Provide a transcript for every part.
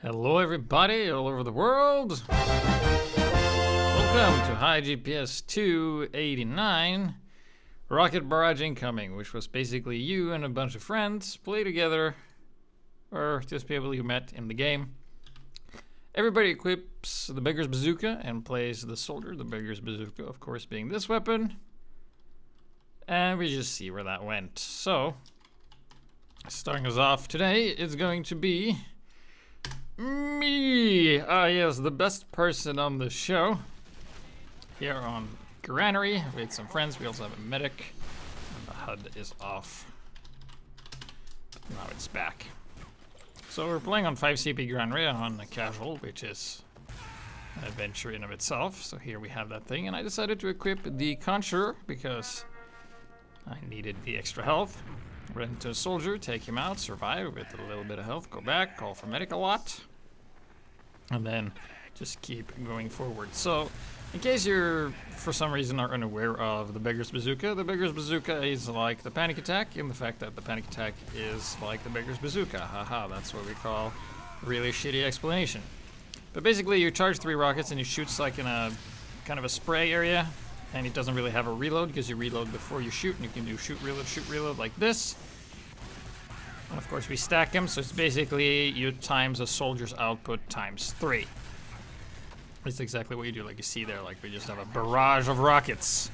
Hello everybody all over the world. Welcome to HiGPS 289. Rocket Barrage incoming, which was basically you and a bunch of friends play together, or just people you met in the game. Everybody equips the Beggar's bazooka and plays the soldier, the Beggar's bazooka of course being this weapon. And we just see where that went. So, starting us off today is going to be me! Yes, the best person on the show. Here on Granary with some friends. We also have a medic. And the HUD is off. Now it's back. So we're playing on 5 CP Granary on a casual, which is an adventure in of itself. So here we have that thing. And I decided to equip the Conjurer because I needed the extra health. Run into a soldier, take him out, survive with a little bit of health, go back, call for medic a lot, and then just keep going forward. So, in case you're, for some reason, are unaware of the Beggar's bazooka is like the panic attack, in the fact that the panic attack is like the Beggar's bazooka. Haha, that's what we call a really shitty explanation. But basically, you charge 3 rockets and you shoot like in a kind of a spray area. And it doesn't really have a reload because you reload before you shoot, and you can do shoot, reload like this. And of course we stack them, so it's basically you times a soldier's output times 3. That's exactly what you do, like you see there, like we just have a barrage of rockets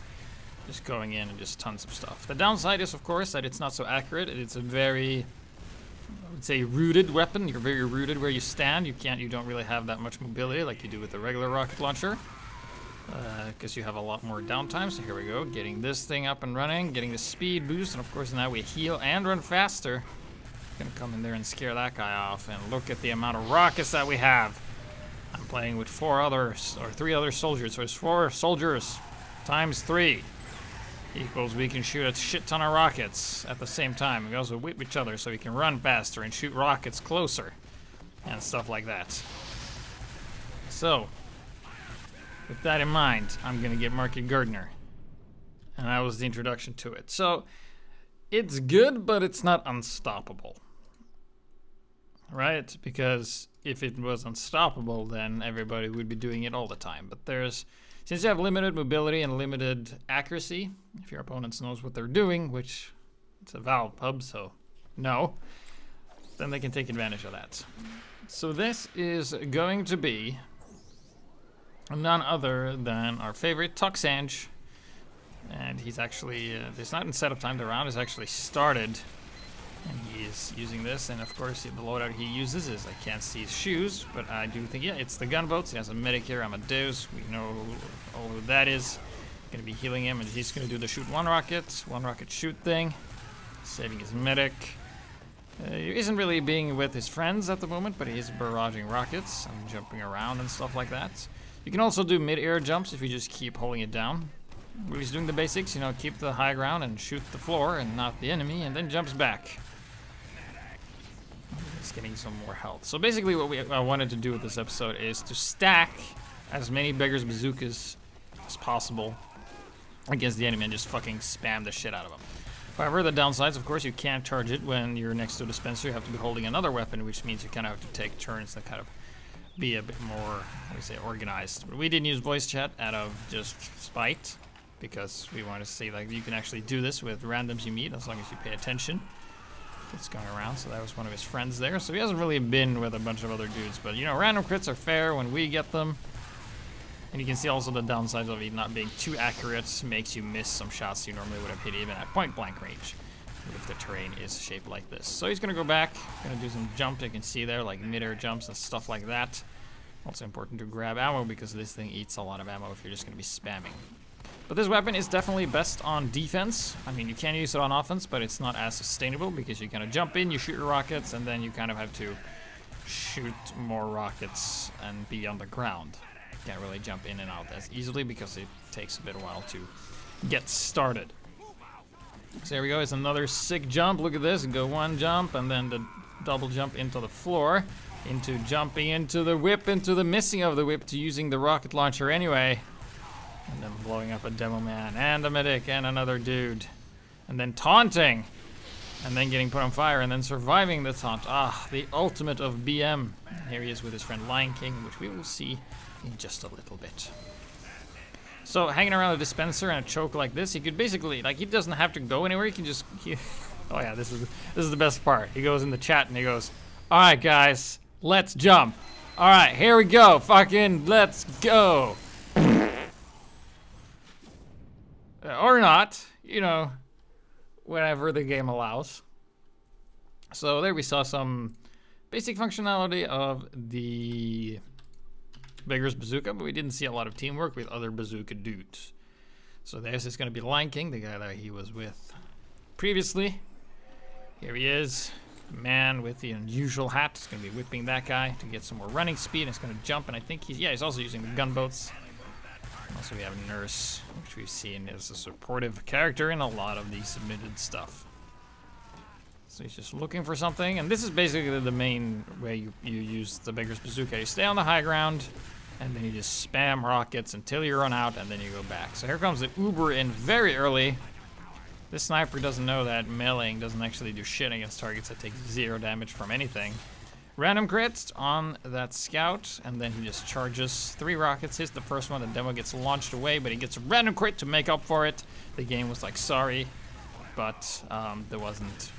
just going in and just tons of stuff. The downside is of course that it's not so accurate. It's a very, I would say, rooted weapon. You're very rooted where you stand. You don't really have that much mobility like you do with the regular rocket launcher. Because you have a lot more downtime. So here we go, getting this thing up and running, getting the speed boost, and of course now we heal and run faster. Gonna come in there and scare that guy off, and look at the amount of rockets that we have. I'm playing with 3 other soldiers, so it's 4 soldiers times 3 equals we can shoot a shit ton of rockets at the same time. We also whip each other so we can run faster and shoot rockets closer and stuff like that. So, with that in mind, I'm gonna get Market Gardener. And that was the introduction to it. So, it's good, but it's not unstoppable. Right? Because if it was unstoppable, then everybody would be doing it all the time. But since you have limited mobility and limited accuracy, if your opponent knows what they're doing, which it's a Valve pub, so no, then they can take advantage of that. So this is going to be none other than our favorite Toxange, and he's actually it's not in setup time. The round is actually started, and he is using this. And of course, the loadout he uses is, I can't see his shoes, but I do think, yeah, it's the gunboats. He has a medic here, Amadeus. We know who that is. Gonna be healing him, and he's gonna do the shoot one rocket shoot thing, saving his medic. He isn't really being with his friends at the moment, but he is barraging rockets and jumping around and stuff like that. You can also do mid-air jumps if you just keep holding it down. He's doing the basics, you know, keep the high ground and shoot the floor and not the enemy, and then jumps back. He's getting some more health. So basically what I wanted to do with this episode is to stack as many Beggar's bazookas as possible against the enemy and just fucking spam the shit out of them. However, the downsides, of course, you can't charge it when you're next to a dispenser. You have to be holding another weapon, which means you kind of have to take turns to kind of be a bit more, how do you say, organized. But we didn't use voice chat out of just spite, because we want to see, like, you can actually do this with randoms you meet as long as you pay attention. It's going around, so that was one of his friends there. So he hasn't really been with a bunch of other dudes, but you know, random crits are fair when we get them. And you can see also the downsides of it not being too accurate makes you miss some shots you normally would have hit even at point blank range if the terrain is shaped like this. So he's gonna go back, gonna do some jump. You can see there, like mid-air jumps and stuff like that. Also important to grab ammo because this thing eats a lot of ammo if you're just gonna be spamming. But this weapon is definitely best on defense. I mean, you can use it on offense, but it's not as sustainable because you kind of jump in, you shoot your rockets, and then you kind of have to shoot more rockets and be on the ground. You can't really jump in and out as easily because it takes a bit of a while to get started. So here we go, it's another sick jump. Look at this, go one jump and then the double jump into the floor, into jumping into the whip, into the missing of the whip to using the rocket launcher anyway. And then blowing up a demo man and a medic and another dude. And then taunting and then getting put on fire, and then surviving the taunt. Ah, the ultimate of BM. Here he is with his friend Lion King, which we will see in just a little bit. So hanging around a dispenser and a choke like this, he could basically, like, he doesn't have to go anywhere. He can just, oh yeah, this is the best part. He goes in the chat and he goes, "All right, guys, let's jump. All right, here we go. Fucking let's go." Or not, you know, whenever the game allows. So there we saw some basic functionality of the Beggar's bazooka, but we didn't see a lot of teamwork with other bazooka dudes. So this is going to be Lion King, the guy that he was with previously. Here he is, man with the unusual hat. He's going to be whipping that guy to get some more running speed. It's going to jump, and I think he's also using the gunboats. Also, we have Nurse, which we've seen as a supportive character in a lot of the submitted stuff. So he's just looking for something, and this is basically the main way you use the Beggar's bazooka. You stay on the high ground, and then you just spam rockets until you run out, and then you go back. So here comes the Uber in very early. This sniper doesn't know that meleeing doesn't actually do shit against targets that take 0 damage from anything. Random crits on that scout, and then he just charges 3 rockets, hits the first one, the demo gets launched away, but he gets a random crit to make up for it. The game was like, sorry, but there wasn't,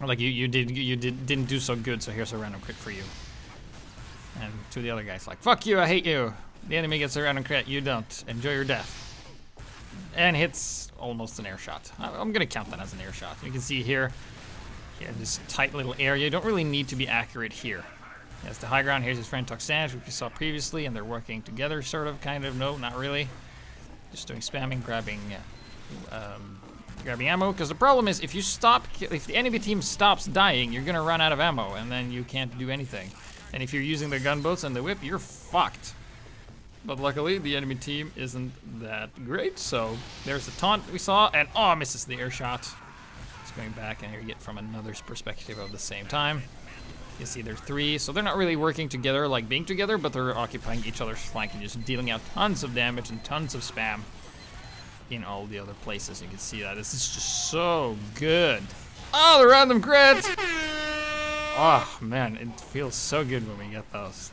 like, you didn't do so good, so here's a random crit for you. And to the other guys, like, fuck you, I hate you. The enemy gets a random crit, you don't. Enjoy your death. And hits almost an air shot. I'm gonna count that as an air shot. You can see here, this tight little area. You don't really need to be accurate here. That's the high ground. Here's his friend Toxange, which we saw previously, and they're working together, sort of, kind of. No, not really. Just doing spamming, grabbing ammo. Because the problem is, if the enemy team stops dying, you're gonna run out of ammo, and then you can't do anything. And if you're using the gunboats and the whip, you're fucked. But luckily, the enemy team isn't that great. So there's the taunt we saw, and oh, misses the air shot. Going back, and here you get from another perspective of the same time. You see they're 3, so they're not really working together like being together, but they're occupying each other's flank and just dealing out tons of damage and tons of spam in all the other places. You can see that. This is just so good. Oh, the random crit! Oh, man, it feels so good when we get those.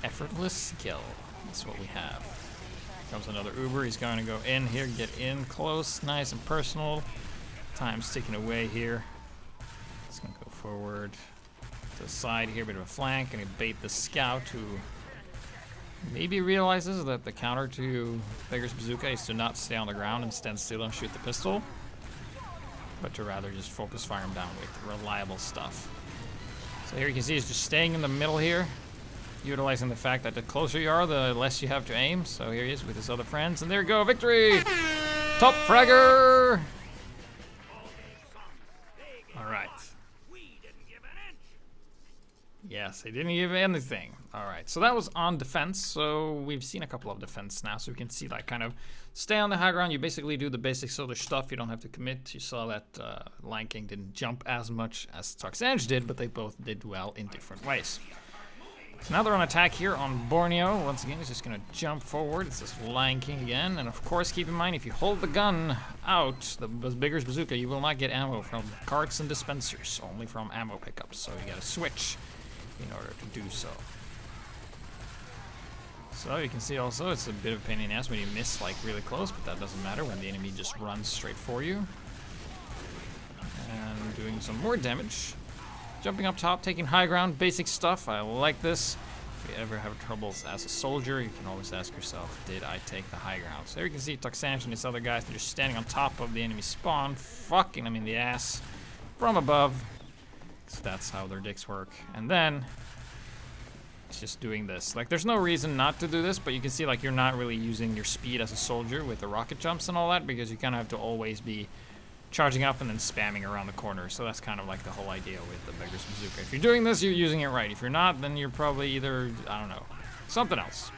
Effortless skill. That's what we have. Here comes another Uber. He's going to go in here, get in close, nice and personal. Time's ticking away here. He's gonna go forward to the side here, bit of a flank, and he bait the scout, who maybe realizes that the counter to Beggar's bazooka is to not stay on the ground and stand still and shoot the pistol, but to rather just focus fire him down with reliable stuff. So here you can see he's just staying in the middle here, utilizing the fact that the closer you are, the less you have to aim. So here he is with his other friends, and there you go, victory! Top fragger! Alright. Yes, they didn't give anything. Alright, so that was on defense. So we've seen a couple of defense now, so we can see, like, kind of stay on the high ground. You basically do the basic sort of stuff. You don't have to commit. You saw that Lion King didn't jump as much as Toxange did, but they both did well in different ways. So now they're on attack here on Borneo. Once again, he's just going to jump forward. It's this Lion King again. And of course, keep in mind, if you hold the gun out, the Beggar's bazooka, you will not get ammo from carts and dispensers, only from ammo pickups. So you got to switch in order to do so. So you can see also, it's a bit of a pain in the ass when you miss, like, really close, but that doesn't matter when the enemy just runs straight for you. And doing some more damage. Jumping up top, taking high ground, basic stuff. I like this. If you ever have troubles as a soldier, you can always ask yourself, did I take the high ground? So there you can see Toxange and these other guys, they're just standing on top of the enemy spawn, fucking them in the ass from above. So that's how their dicks work. And then it's just doing this. Like, there's no reason not to do this, but you can see, like, you're not really using your speed as a soldier with the rocket jumps and all that, because you kind of have to always be charging up and then spamming around the corner. So that's kind of like the whole idea with the Beggar's bazooka. If you're doing this, you're using it right. If you're not, then you're probably either, I don't know, something else.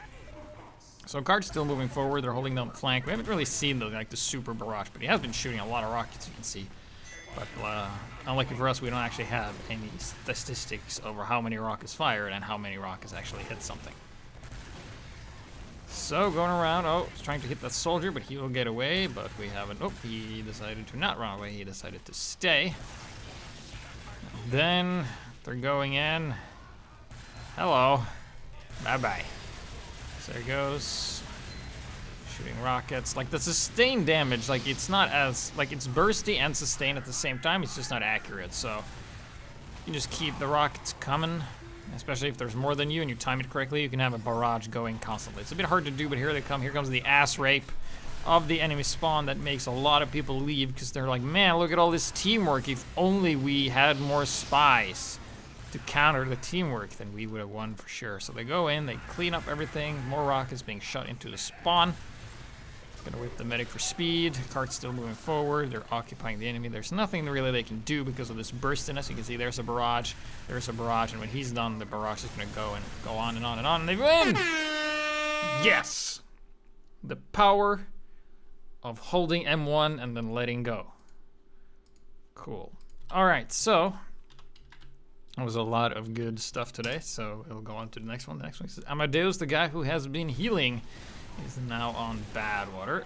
So Card's still moving forward. They're holding down the flank. We haven't really seen the super barrage, but he has been shooting a lot of rockets, you can see. But unlucky for us, we don't actually have any statistics over how many rockets fired and how many rockets actually hit something. So going around, oh, he's trying to hit that soldier, but he will get away, but we haven't, oh, he decided to not run away, he decided to stay. Then they're going in. Hello. Bye-bye. So there goes. Shooting rockets. Like the sustained damage, like it's not as, like it's bursty and sustained at the same time, it's just not accurate, so you can just keep the rockets coming. Especially if there's more than you and you time it correctly, you can have a barrage going constantly. It's a bit hard to do, but here they come. Here comes the ass rape of the enemy spawn that makes a lot of people leave because they're like, man, look at all this teamwork. If only we had more spies to counter the teamwork, then we would have won for sure. So they go in, they clean up everything. More rockets being shot into the spawn. Gonna whip the medic for speed. Cart's still moving forward. They're occupying the enemy. There's nothing really they can do because of this burstiness. You can see there's a barrage. There's a barrage, and when he's done, the barrage is gonna go and go on and on and on, and they win! Yes! The power of holding M1 and then letting go. Cool. Alright, so that was a lot of good stuff today, so we'll go on to the next one. The next one is Amadeus, the guy who has been healing, is now on Badwater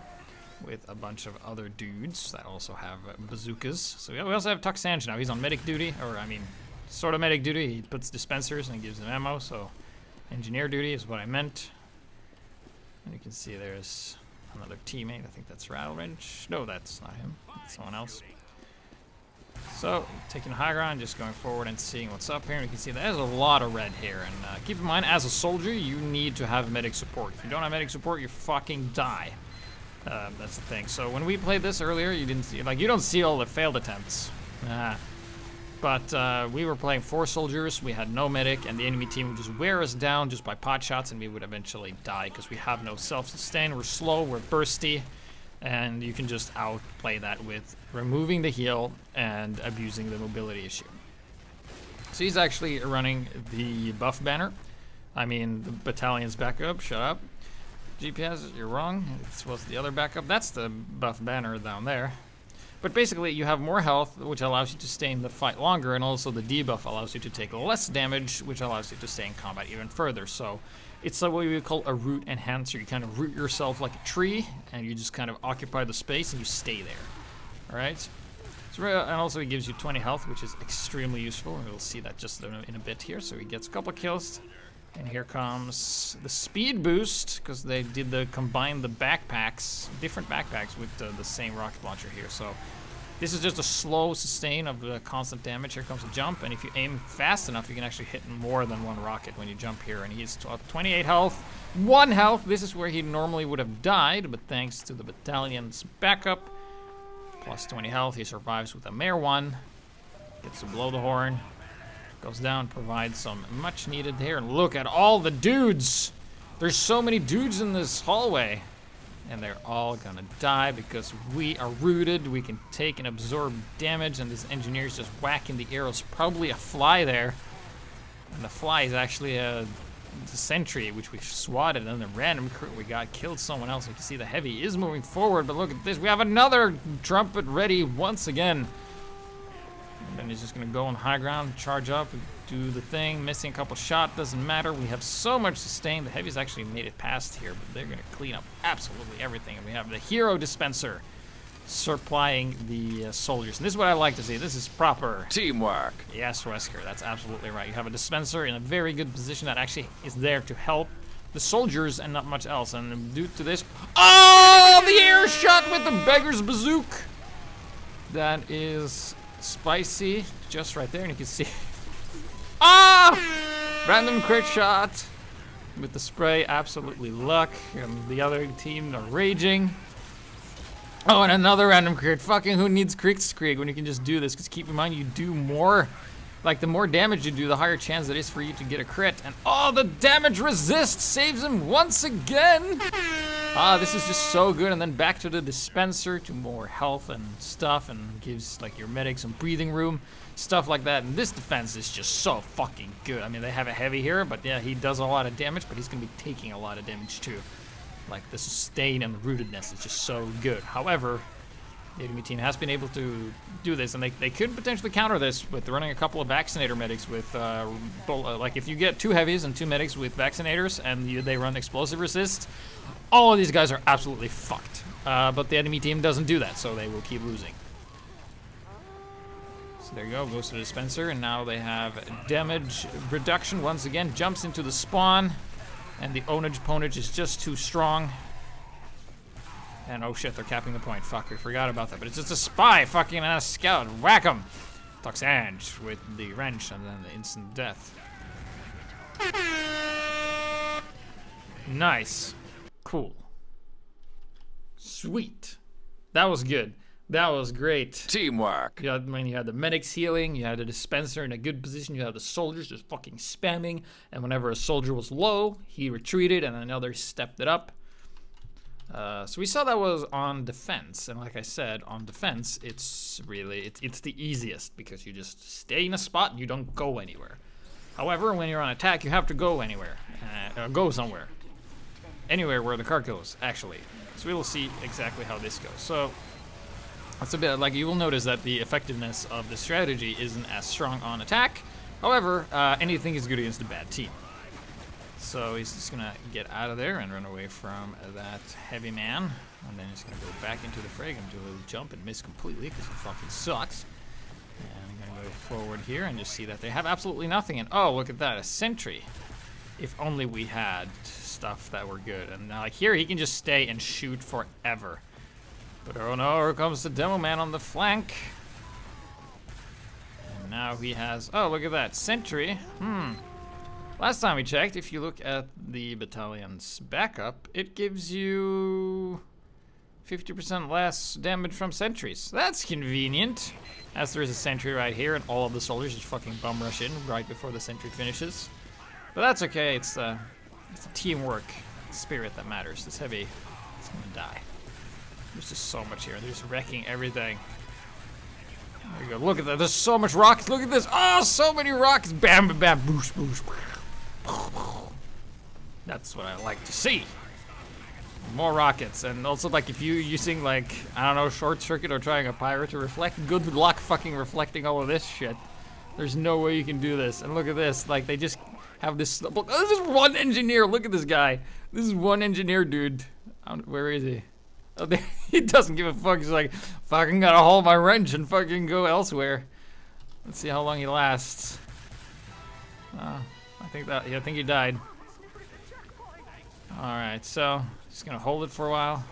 with a bunch of other dudes that also have bazookas. So we also have Toxange now. He's on medic duty, or I mean, sort of medic duty. He puts dispensers and gives them ammo, so engineer duty is what I meant. And you can see there's another teammate. I think that's Rattlerange. No, that's not him. That's someone else. So, taking high ground, just going forward and seeing what's up here. And you can see there's a lot of red here. And keep in mind, as a soldier, you need to have medic support. If you don't have medic support, you fucking die. That's the thing. So when we played this earlier, you didn't see, like, you don't see all the failed attempts. But we were playing 4 soldiers, we had no medic, and the enemy team would just wear us down just by pot shots, and we would eventually die because we have no self-sustain. We're slow, we're bursty. And you can just outplay that with removing the heal and abusing the mobility issue. So he's actually running the buff banner. I mean, the battalion's backup. Shut up. GPS, you're wrong. It's supposed to be the other backup. That's the buff banner down there. But basically, you have more health, which allows you to stay in the fight longer, and also the debuff allows you to take less damage, which allows you to stay in combat even further. So it's what we would call a root enhancer. You kind of root yourself like a tree, and you just kind of occupy the space, and you stay there. All right? So, and also it gives you 20 health, which is extremely useful, and we'll see that just in a bit here. So he gets a couple of kills, and here comes the speed boost, because they did combine the backpacks, different backpacks with the same rocket launcher here. So this is just a slow sustain of the constant damage. Here comes a jump, and if you aim fast enough, you can actually hit more than one rocket when you jump here. And he's 28 health, 1 health. This is where he normally would have died, but thanks to the battalion's backup, plus 20 health, he survives with a mere 1. Gets to blow the horn, goes down, provides some much needed here. And look at all the dudes. There's so many dudes in this hallway. And they're all gonna die because we are rooted. We can take and absorb damage, and this engineer's just whacking the arrows. Probably a fly there. And the fly is actually a sentry, which we swatted, and the random crew we got killed someone else. You can see the heavy is moving forward, but look at this. We have another trumpet ready once again. And then he's just gonna go on high ground, charge up, do the thing. Missing a couple shots, doesn't matter. We have so much sustain. The heavies actually made it past here, but they're gonna clean up absolutely everything. And we have the hero dispenser supplying the soldiers. And this is what I like to see. This is proper teamwork. Yes, Wesker, that's absolutely right. You have a dispenser in a very good position that actually is there to help the soldiers and not much else. And due to this, oh, the air shot with the Beggar's bazooka. That is spicy, just right there, and you can see, ah, random crit shot with the spray, absolutely luck, and the other team are raging. Oh, and another random crit. Fucking who needs Kriegskrieg when you can just do this? Because keep in mind, you do more, like the more damage you do, the higher chance it is for you to get a crit. And oh, the damage resist saves him once again. Ah, this is just so good. And then back to the dispenser to more health and stuff, and gives like your medic some breathing room, stuff like that. And this defense is just so fucking good. I mean, they have a heavy here, but yeah, he does a lot of damage, but he's gonna be taking a lot of damage too. Like the sustain and the rootedness is just so good. However, The enemy team has been able to do this, and they could potentially counter this with running a couple of vaccinator medics with, like if you get 2 heavies and 2 medics with vaccinators and they run explosive resist, all of these guys are absolutely fucked. But the enemy team doesn't do that, so they will keep losing. So there you go, goes to the dispenser, and now they have damage reduction once again, jumps into the spawn, and the ownage is just too strong. And oh shit, they're capping the point. Fuck, we forgot about that. But it's just a spy fucking a scout. Whack him! Toxange with the wrench and then the instant death. Nice. Cool. Sweet. That was good. That was great. Teamwork. You had, you had the medics healing, you had the dispenser in a good position, you had the soldiers just fucking spamming, and whenever a soldier was low, he retreated and another stepped it up. So we saw that was on defense, and like I said, on defense, it's really, it's the easiest because you just stay in a spot and you don't go anywhere. However, when you're on attack, you have to go anywhere, go somewhere. Anywhere where the card goes, actually. So we will see exactly how this goes. So that's a bit, like you will notice that the effectiveness of the strategy isn't as strong on attack. However, anything is good against a bad team. So he's just gonna get out of there and run away from that heavy man. And then he's gonna go back into the fray and do a little jump and miss completely because he fucking sucks. And I'm gonna go forward here and just see that they have absolutely nothing. And oh, look at that, a sentry. If only we had stuff that were good. And now, like here, he can just stay and shoot forever. But oh no, here comes the demo man on the flank. And now he has, oh, look at that, sentry. Last time we checked, if you look at the battalion's backup, it gives you 50% less damage from sentries. That's convenient, as there is a sentry right here and all of the soldiers just fucking bum rush in right before the sentry finishes. But that's okay, it's the teamwork spirit that matters. This heavy is gonna die. There's just so much here, they're just wrecking everything. There you go, look at that, there's so much rockets, look at this, oh, so many rockets, bam, bam, bam, boosh, boosh. That's what I like to see. More rockets, and also like if you're using like, I don't know, short circuit or trying a pyro to reflect, good luck fucking reflecting all of this shit. There's no way you can do this. And look at this, like they just have this, look, this is one engineer, look at this guy. This is one engineer, dude. Where is he? Oh, he doesn't give a fuck, he's like, fucking gotta hold my wrench and fucking go elsewhere. Let's see how long he lasts. I think he died. Alright, so just gonna hold it for a while.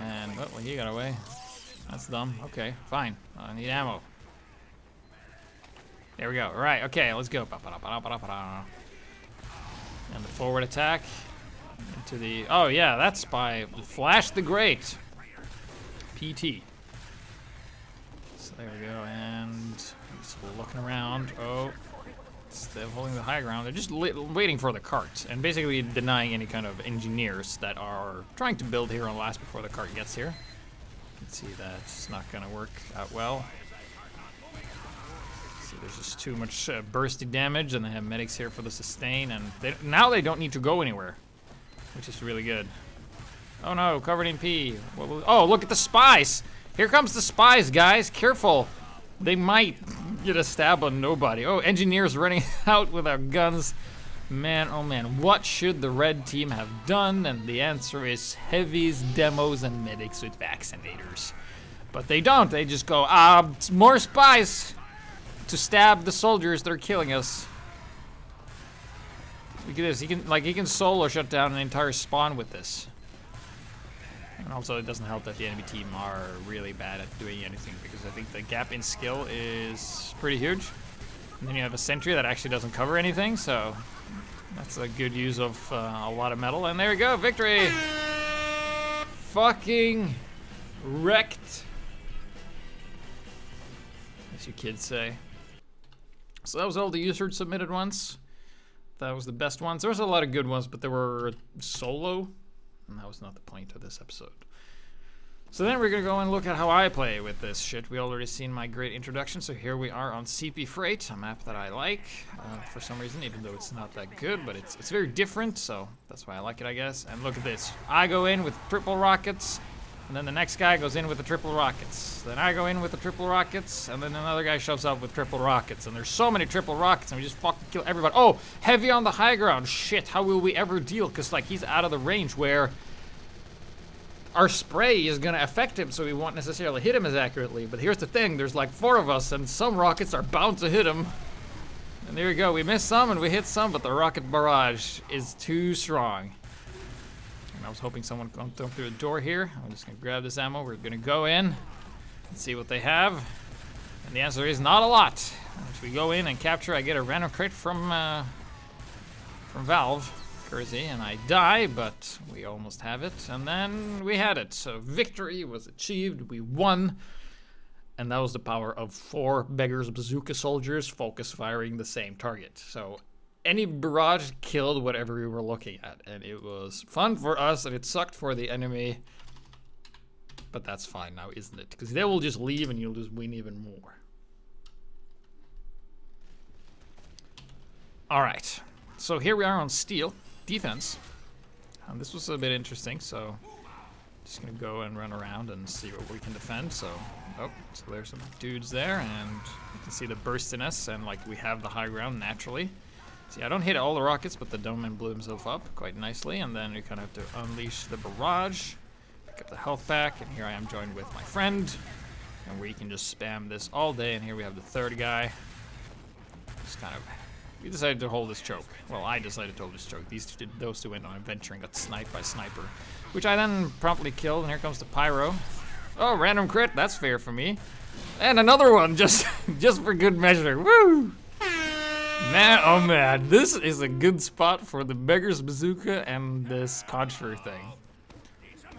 And well, he got away. That's dumb. Okay, fine. I need ammo. There we go. Alright, okay, let's go. And the forward attack into the, oh yeah, that's by Flash the Great. PT. So there we go, and just looking around. Oh, they're holding the high ground. They're just waiting for the cart and basically denying any kind of engineers that are trying to build here on last before the cart gets here. You can see that it's not going to work out well. See, there's just too much bursty damage, and they have medics here for the sustain, and now they don't need to go anywhere, which is really good. Oh no, covered in pee. Oh, look at the spies! Here comes the spies, guys. Careful. They might get a stab on nobody. Oh, engineers running out with our guns. Man, oh man, what should the red team have done? And the answer is heavies, demos, and medics with vaccinators. But they don't. They just go, more spies to stab the soldiers that are killing us. Look at this. He can solo shut down an entire spawn with this. And also, it doesn't help that the enemy team are really bad at doing anything, because I think the gap in skill is pretty huge. And then you have a sentry that actually doesn't cover anything, so that's a good use of a lot of metal. And there we go, victory! Fucking wrecked, as you kids say. So that was all the user submitted ones. That was the best ones. There was a lot of good ones, but they were solo. And that was not the point of this episode. So then we're gonna go and look at how I play with this shit. We already seen my great introduction, so here we are on CP Freight, a map that I like for some reason, even though it's not that good, but it's very different, so that's why I like it, I guess. And look at this. I go in with triple rockets, And then the next guy goes in with the triple rockets. Then I go in with the triple rockets, and then another guy shows up with triple rockets. And there's so many triple rockets, and we just fucking kill everybody. Oh, heavy on the high ground. Shit, how will we ever deal? Because, like, he's out of the range where our spray is gonna affect him, so we won't necessarily hit him as accurately. But here's the thing, there's like 4 of us, and some rockets are bound to hit him. And there we go, we missed some and we hit some, but the rocket barrage is too strong. And I was hoping someone would come through the door here. I'm just gonna grab this ammo, we're gonna go in and see what they have. And the answer is not a lot. If we go in and capture, I get a random crit from Valve. Cursey, and I die, but we almost have it, and then we had it. So victory was achieved, we won, and that was the power of 4 Beggar's bazooka soldiers focus firing the same target. So any barrage killed whatever we were looking at, and it was fun for us, and it sucked for the enemy, but that's fine now, isn't it? Because they will just leave, and you'll just win even more. All right, so here we are on steel. Defense. This was a bit interesting, so just gonna go and run around and see what we can defend. So, oh, so there's some dudes there, and you can see the burstiness, and like we have the high ground naturally. See, I don't hit all the rockets, but the Domeman blew himself up quite nicely, and then you kind of have to unleash the barrage, pick up the health pack, and here I am joined with my friend, and we can just spam this all day. And here we have the 3rd guy. Just kind of. We decided to hold this choke. Well, I decided to hold this choke. Those two went on adventure and got sniped by sniper, which I then promptly killed. And here comes the pyro. Oh, random crit. That's fair for me. And another one, just for good measure. Woo! Man, oh man, this is a good spot for the Beggar's bazooka and this Conjurer thing. So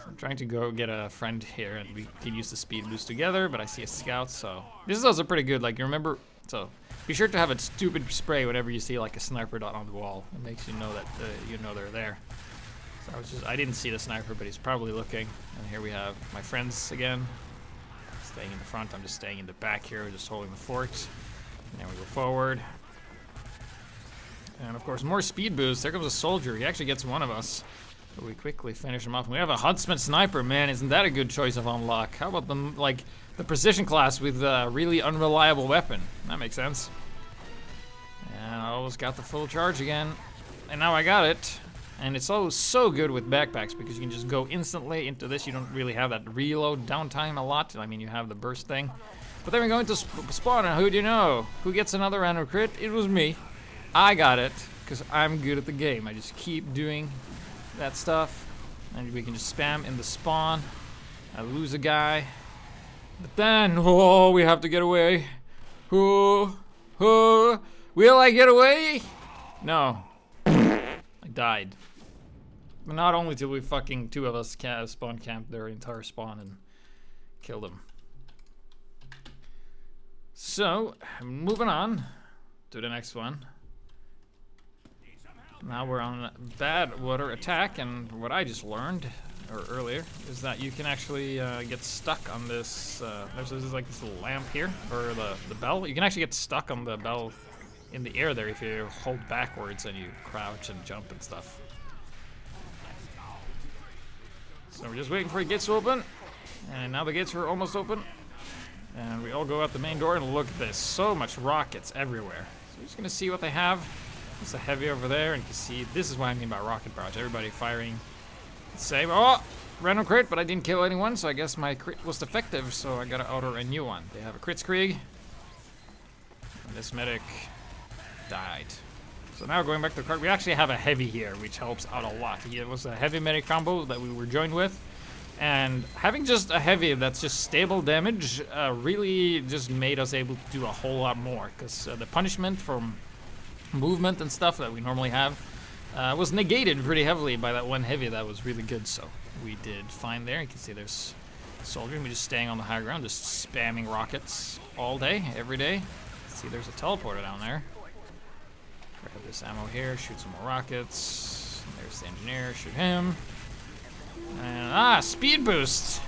I'm trying to go get a friend here, and we can use the speed boost together. But I see a scout, so this is also pretty good. Like, you remember, so. Be sure to have a stupid spray whenever you see like a sniper dot on the wall. It makes you know that you know they're there. So I didn't see the sniper, but he's probably looking. And here we have my friends again. Staying in the front, I'm just staying in the back here, just holding the fort. And then we go forward. And of course, more speed boost. There comes a soldier. He actually gets one of us. But we quickly finish him off. And we have a Huntsman sniper, man. Isn't that a good choice of unlock? How about the precision class with a really unreliable weapon? That makes sense. And I almost got the full charge again. And now I got it. And it's always so good with backpacks because you can just go instantly into this. You don't really have that reload downtime a lot. I mean, you have the burst thing. But then we're going to spawn, and who do you know? Who gets another random crit? It was me. I got it because I'm good at the game. I just keep doing that stuff, and we can just spam in the spawn. I lose a guy, but then we have to get away. Will I get away? No, I died. But not only did we fucking 2 of us spawn camp their entire spawn and killed them. So moving on to the next one. Now we're on Badwater attack, and what I just learned, or earlier, is that you can actually get stuck on this, there's like this little lamp here, or the bell. You can actually get stuck on the bell in the air there if you hold backwards and you crouch and jump and stuff. So we're just waiting for the gates to open, and now the gates are almost open. And we all go out the main door, and look at this, so much rockets everywhere. So we're just gonna see what they have. There's a heavy over there, and you can see, this is what I mean by rocket barrage. Everybody firing the same. Oh, random crit, but I didn't kill anyone, so I guess my crit was defective, so I gotta order a new one. They have a Kritzkrieg. And this medic died. So now going back to the card, we actually have a heavy here, which helps out a lot. It was a heavy medic combo that we were joined with. And having just a heavy that's just stable damage really just made us able to do a whole lot more. Because the punishment from movement and stuff that we normally have was negated pretty heavily by that one heavy that was really good. So we did fine there. You can see there's soldiers. We're just staying on the high ground, just spamming rockets all day, every day. See, there's a teleporter down there. Grab this ammo here, shoot some more rockets. There's the engineer, shoot him. And speed boost.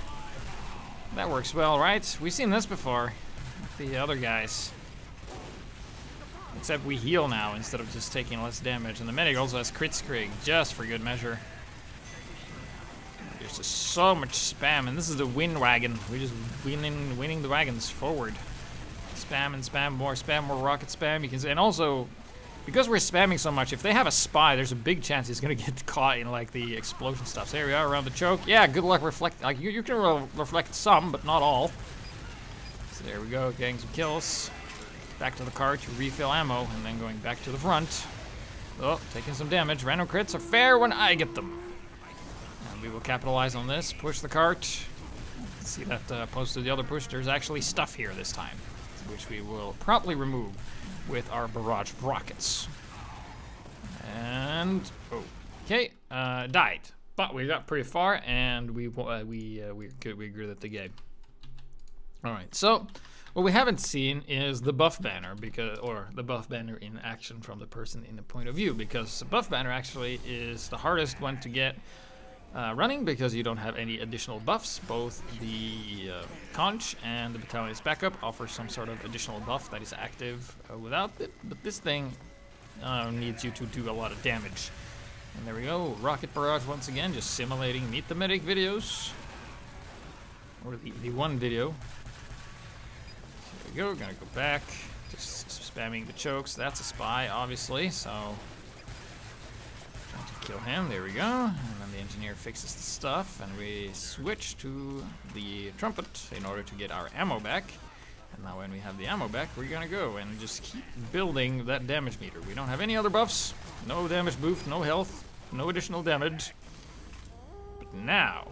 That works well, right? We've seen this before with the other guys. Except we heal now instead of just taking less damage. And the medic also has Kritzkrieg, just for good measure. There's just so much spam, and this is the win wagon. We're just winning the wagons forward. Spam and spam, more rocket spam. You can see, and also, because we're spamming so much, if they have a spy, there's a big chance he's gonna get caught in like the explosion stuff. So here we are around the choke. Yeah, good luck reflect. Like you can reflect some, but not all. So there we go, getting some kills. Back to the cart to refill ammo, and then going back to the front. Oh, taking some damage. Random crits are fair when I get them. And we will capitalize on this. Push the cart. See that opposed to the other push, there's actually stuff here this time, which we will promptly remove with our barrage rockets. And okay, died, but we got pretty far, and we're good at the game. All right, so what we haven't seen is the buff banner, or the buff banner in action from the person in the point of view, because the buff banner actually is the hardest one to get running, because you don't have any additional buffs. Both the conch and the battalion's backup offer some sort of additional buff that is active without it, but this thing needs you to do a lot of damage. And there we go, rocket barrage once again, just simulating Meet the Medic videos, or the one video. There we go, gonna go back, just spamming the chokes. That's a spy, obviously, so trying to kill him. There we go, and then the engineer fixes the stuff, and we switch to the trumpet in order to get our ammo back. And now when we have the ammo back, we're gonna go and just keep building that damage meter. We don't have any other buffs, no damage boost, no health, no additional damage. But now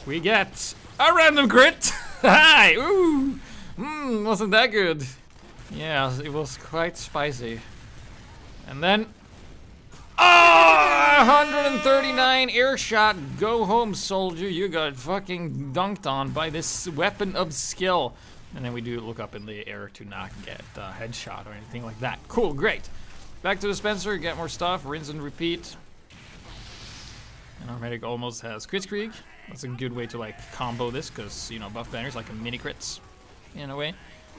we get a random crit. Hi! Ooh! Wasn't that good? Yeah, it was quite spicy. And then, 139 air shot. Go home, soldier. You got fucking dunked on by this weapon of skill. And then we do look up in the air to not get headshot or anything like that. Cool, great. Back to the dispenser, get more stuff, rinse and repeat. And our medic almost has Kritzkrieg. That's a good way to like combo this, because you know buff banner's like a mini crits in a way.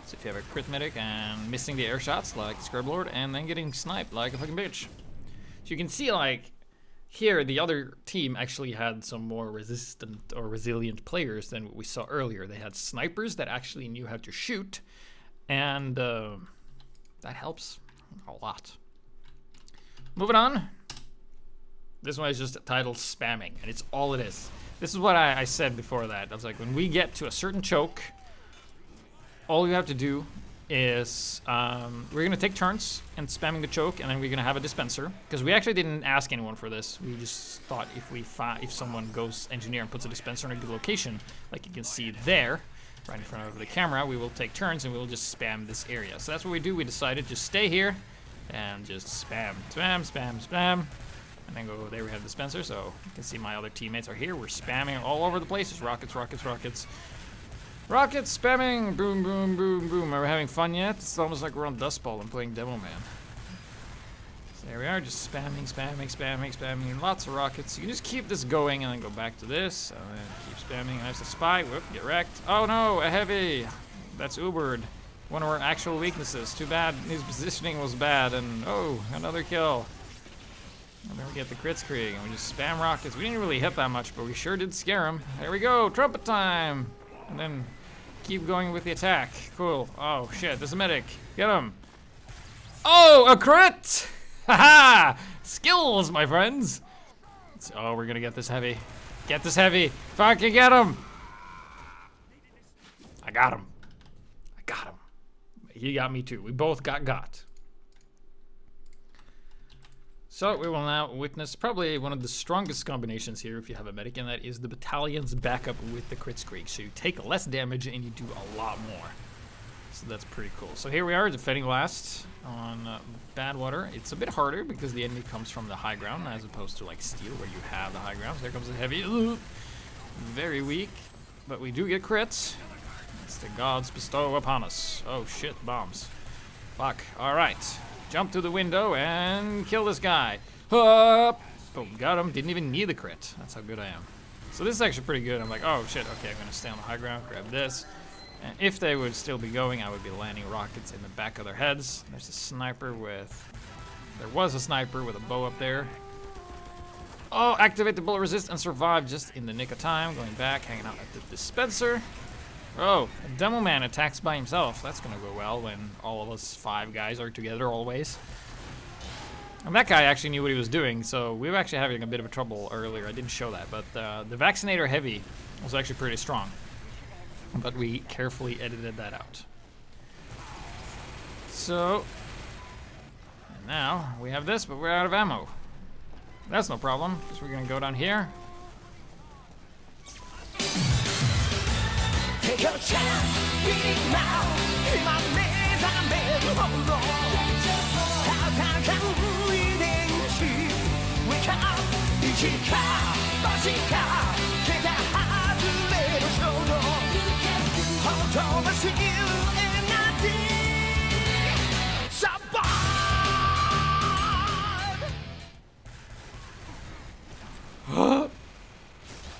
So if you have a crit medic and missing the air shots like Scrublord, and then getting sniped like a fucking bitch. So you can see like here the other team actually had some more resistant or resilient players than what we saw earlier. They had snipers that actually knew how to shoot, and that helps a lot. Moving on. This one is just titled spamming, and it's all it is. This is what I said before that. I was like, when we get to a certain choke, all you have to do is we're gonna take turns and spamming the choke, and then we're gonna have a dispenser, because we actually didn't ask anyone for this. We just thought if someone goes engineer and puts a dispenser in a good location, like you can see there, right in front of the camera, we will take turns and we will just spam this area. So that's what we do. We decided just stay here and just spam, spam, spam, spam. And then go, there we have the dispenser, so you can see my other teammates are here. We're spamming all over the place. Just rockets, rockets, rockets. Rockets, spamming, boom, boom, boom, boom. Are we having fun yet? It's almost like we're on Dust Bowl and playing Devilman. So there we are, just spamming, spamming, spamming, spamming. Lots of rockets. You can just keep this going and then go back to this. And then keep spamming. There's a spy. Whoop, get wrecked. Oh no, a heavy. That's Ubered. One of our actual weaknesses. Too bad his positioning was bad. And oh, another kill. And then we get the Kritzkrieg, and we just spam rockets. We didn't really hit that much, but we sure did scare him. There we go, trumpet time! And then keep going with the attack. Cool. Oh shit, there's a medic. Get him. Oh, a crit! Haha! Skills, my friends! Oh, we're gonna get this heavy. Get this heavy. Fucking get him! I got him. I got him. He got me too. We both got. So we will now witness probably one of the strongest combinations here if you have a medic, and that is the battalion's backup with the Kritzkrieg. So you take less damage and you do a lot more. So that's pretty cool. So here we are defending last on Badwater. It's a bit harder because the enemy comes from the high ground as opposed to like steel where you have the high ground. So there comes the heavy. Very weak, but we do get crits. It's the gods bestow upon us. Oh shit, bombs. Fuck, all right. Jump through the window and kill this guy. Up! Boom, got him. Didn't even need the crit. That's how good I am. So this is actually pretty good. I'm like, oh shit, okay, I'm gonna stay on the high ground, grab this. And if they would still be going, I would be landing rockets in the back of their heads. There's a sniper with... There was a sniper with a bow up there. Oh, activate the bullet resist and survive just in the nick of time. Going back, hanging out at the dispenser. Oh, a demo man attacks by himself. That's gonna go well when all of us 5 guys are together always. And that guy actually knew what he was doing, so we were actually having a bit of a trouble earlier. I didn't show that, but the Vaccinator Heavy was actually pretty strong. But we carefully edited that out. So, and now we have this, but we're out of ammo. That's no problem, because we're gonna go down here. Take your chance, beat now. In my maze, I'm in the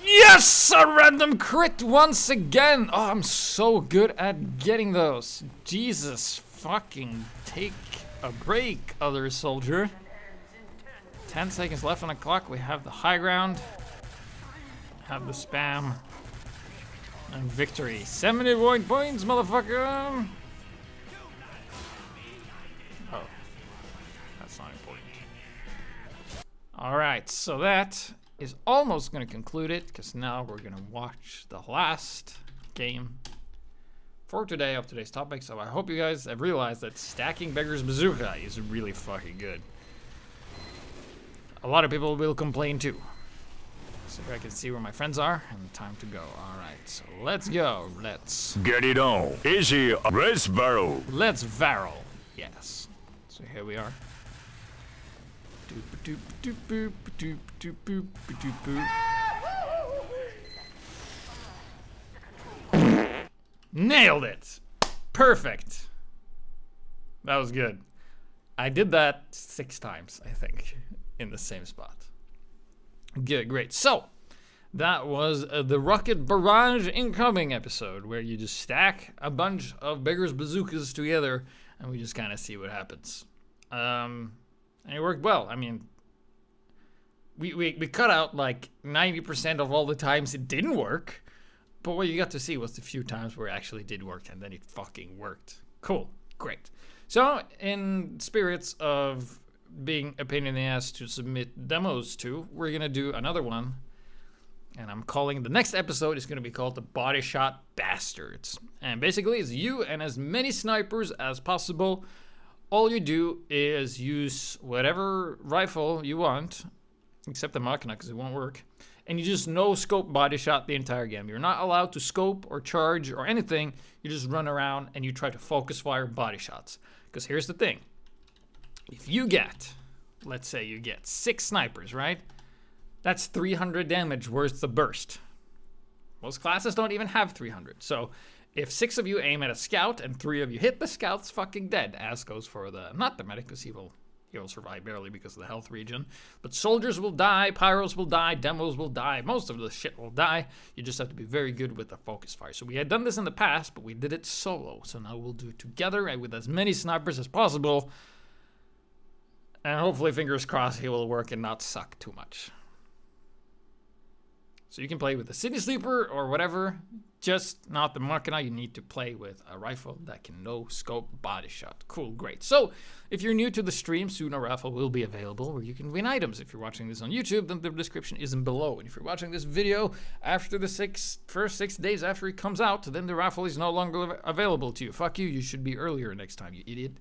Yes! A random crit once again! Oh, I'm so good at getting those. Jesus fucking take a break, other soldier. 10 seconds left on the clock. We have the high ground. Have the spam. And victory. 70 points, motherfucker! Oh. That's not important. Alright, so that is almost going to conclude it, because now we're going to watch the last game for today of today's topic. So I hope you guys have realized that stacking Beggar's bazooka is really fucking good. A lot of people will complain too. So I can see where my friends are, and time to go. Alright, so let's go. Let's get it on. Easy, let's barrel. Let's barrel. Yes. So here we are. Nailed it! Perfect. That was good. I did that 6 times, I think, in the same spot. Good, great. So, that was the Rocket Barrage incoming episode, where you just stack a bunch of Beggar's bazookas together, and we just kind of see what happens. And it worked well. I mean, we cut out like 90% of all the times it didn't work, but what you got to see was the few times where it actually did work, and then it fucking worked. Cool, great. So, in spirits of being a pain in the ass to submit demos to, we're gonna do another one, and I'm calling the next episode is gonna be called the Body Shot Bastards. And basically, it's you and as many snipers as possible. All you do is use whatever rifle you want, except the Machina, because it won't work, and you just no-scope body shot the entire game. You're not allowed to scope or charge or anything. You just run around and you try to focus fire body shots. Because here's the thing. If you get, let's say you get 6 snipers, right? That's 300 damage worth the burst. Most classes don't even have 300. So if 6 of you aim at a scout and 3 of you hit, the scout's fucking dead. As goes for the, not the medic, because he will survive barely because of the health regen. But soldiers will die, pyros will die, demos will die, most of the shit will die. You just have to be very good with the focus fire. So we had done this in the past, but we did it solo. So now we'll do it together and with as many snipers as possible. And hopefully, fingers crossed, he will work and not suck too much. So you can play with the City Sleeper or whatever, just not the Machina. You need to play with a rifle that can no-scope body shot. Cool, great. So if you're new to the stream, soon a raffle will be available where you can win items. If you're watching this on YouTube, then the description isn't below. And if you're watching this video after the first 6 days after it comes out, then the raffle is no longer available to you. Fuck you, you should be earlier next time, you idiot.